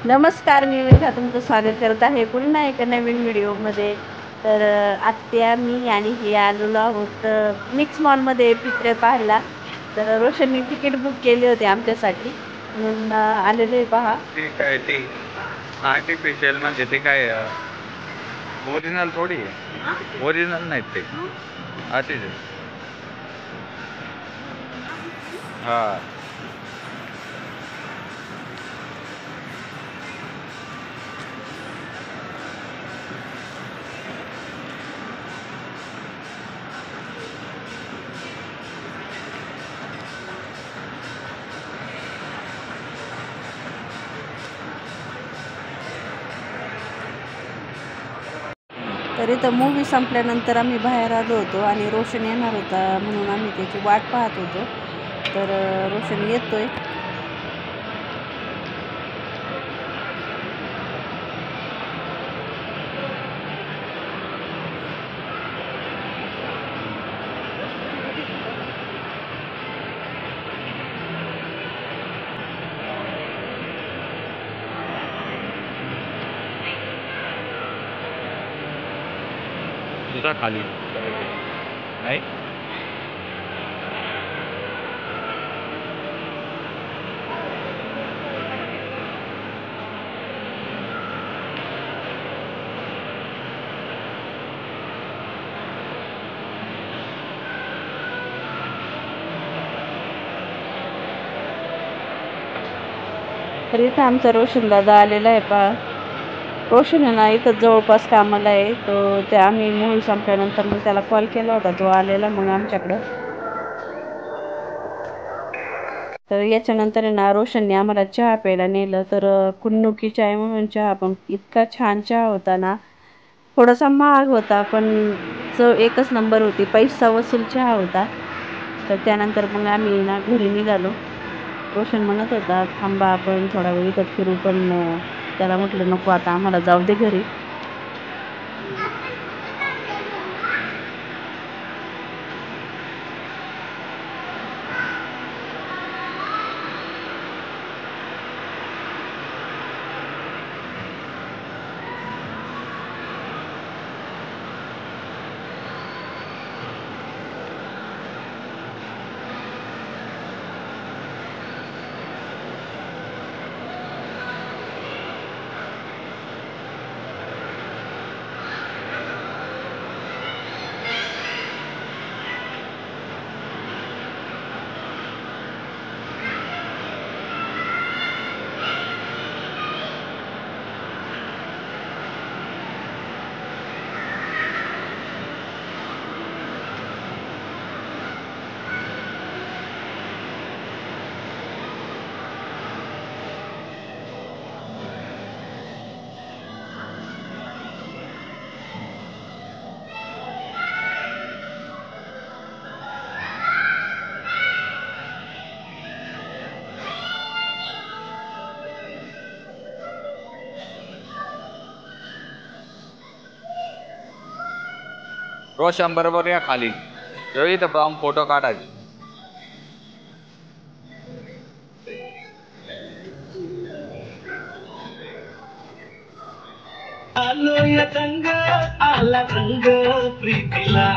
नमस्कार, मी मेघा तुमचं स्वागत करत आहे पुन्हा एका नवीन व्हिडिओमध्ये. तर आत्या मी आणि हे आलेलो आहोत मिक्स मॉलमध्ये पिक्चर पाहायला. तर रोशनने तिकीट बुक केले होते आमच्यासाठी म्हणून आलेलो आहे पहा. ते काय ते आर्टिफिशियल म्हणजे ते काय ओरिजिनल थोडी आहे. ओरिजिनल नाहीत ते आर्टिफिशियल. हा तर इथं मूवी संपल्यानंतर आम्ही बाहेर आलो होतो आणि रोशन येणार होता म्हणून आम्ही त्याची वाट पाहत होतो. तर रोशन येतोय. तुझा खाली नाही. तर इथं आमचा रोशन दादा आलेला आहे पहा. रोशन आहे ना इथं जवळपास कामाला आहे. तो ते आम्ही मूवी संपल्यानंतर मग त्याला कॉल केला होता, तो आलेला मग आमच्याकडं. तर याच्यानंतर आहे ना रोशनने आम्हाला चहा प्यायला नेलं. तर कुन्नुकी चाय म्हणून चहा, पण इतका छान चहा होता ना. थोडासा महाग होता पण चव एकच नंबर होती, पैसा वसूल चहा होता. तर त्यानंतर मग आम्ही ना घरी निघालो. रोशन म्हणत होता थांबा आपण थोडा वेळ इथं फिरू, पण त्याला म्हटलं नको आता आम्हाला जाऊ दे घरी. रोशन बरोबर या खाली इथं पाहून फोटो काढायचे. आलो या रंग आला रंग प्रीतीला